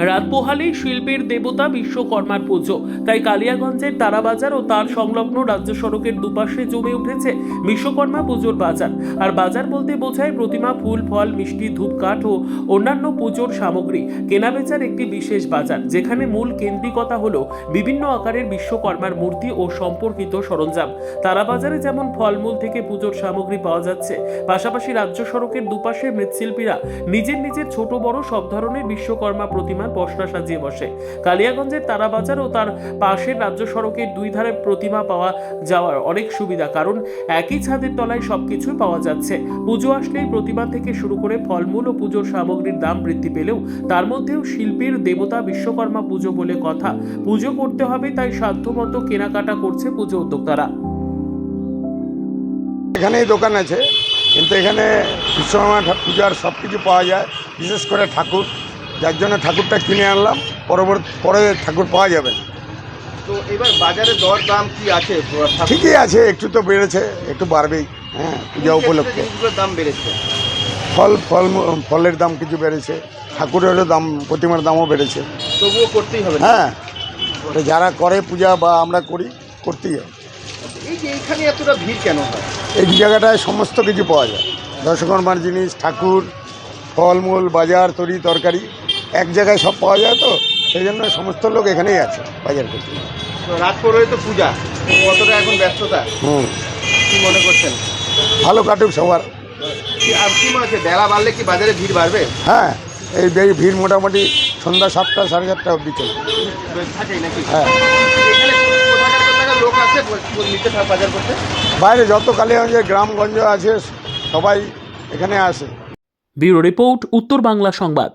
রাত পোহালেই শিল্পের দেবতা বিশ্বকর্মার পুজো, তাই কালিয়াগঞ্জের তারাবাজার ও তার সংলগ্ন রাজ্য সড়কের দুপাশে জমে উঠেছে বিশ্বকর্মা পুজোর বাজার। আর বাজার বলতে বোঝায় প্রতিমা, ফুল, ফল, মিষ্টি, ধূপকাঠ ও অন্যান্য পুজোর সামগ্রী কেনাবেচার একটি বিশেষ বাজার, যেখানে মূল কেন্দ্রিকতা হলো বিভিন্ন আকারের বিশ্বকর্মার মূর্তি ও সম্পর্কিত সরঞ্জাম। তারাবাজারে যেমন ফলমূল থেকে পুজোর সামগ্রী পাওয়া যাচ্ছে, পাশাপাশি রাজ্য সড়কের দুপাশে মৃৎশিল্পীরা নিজের ছোট বড় সব ধরনের বিশ্বকর্মা প্রতিমার পসরা সাজিয়ে বসে। কালিয়াগঞ্জের তারাবাজার ও তার পাশের রাজ্য সড়কের দুই ধারে প্রতিমা পাওয়া যাওয়ার অনেক সুবিধা, কারণ একই ছাদের তলায় সবকিছুই পাওয়া যাচ্ছে। পুজো আসলেই প্রতিমা থেকে শুরু করে ফলমূল ও পুজোর সামগ্রীর দাম বৃদ্ধি পেলেও তার মধ্যেও শিল্পের দেবতা বিশ্বকর্মা পুজো বলে কথা। পুজো করতে হবে, তাই সাধ্যমতো কেনাকাটা করছে পুজো উদ্যোক্তারা। এখানেই দোকান আছে, কিন্তু এখানে বিশ্বকর্মা পূজার সব কিছু পাওয়া যায়, বিশেষ করে ঠাকুর, যার জন্য ঠাকুরটা কিনে আনলাম। পরে ঠাকুর পাওয়া যাবে। তো এবার বাজারে দর দাম কি আছে? ঠিকই আছে, একটু তো বেড়েছে, একটু বাড়বেই। হ্যাঁ, পূজা উপলক্ষে জিনিসগুলোর দাম বেড়েছে। ফলের দাম কিছু বেড়েছে, ঠাকুরেরও দাম, প্রতিমার দামও বেড়েছে। তবুও করতেই হবে। হ্যাঁ, ওটা যারা করে পূজা বা আমরা করি, করতেই হবে। এই যে এইখানে এতটা ভিড় কেন হয়? এই জায়গাটায় সমস্ত কিছু পাওয়া যায়, দশকর্মার জিনিস, ঠাকুর, ফলমূল, বাজার, তরি তরকারি এক জায়গায় সব পাওয়া যায়, তো সেই জন্য সমস্ত লোক এখানেই আছে বাজার করতে। তো রাত পরে তো পূজা, কতটা এখন ব্যস্ততা কি মনে করছেন? ভালো কাটুক সবার। আর কি মনে হচ্ছে বেলা বাড়লে কি বাজারে ভিড় বাড়বে? হ্যাঁ, এই ভিড় মোটামুটি সন্ধ্যা 7টা সাড়ে 7টা অবধি চলে। থাকেই নাকি? হ্যাঁ, এখানে কোথাকার লোক আছে নিতে বাজার করতে? বাইরে যত কালিয়াগঞ্জের গ্রামগঞ্জ আছে সবাই এখানে আসে। ব্যুরো রিপোর্ট, উত্তর বাংলা সংবাদ।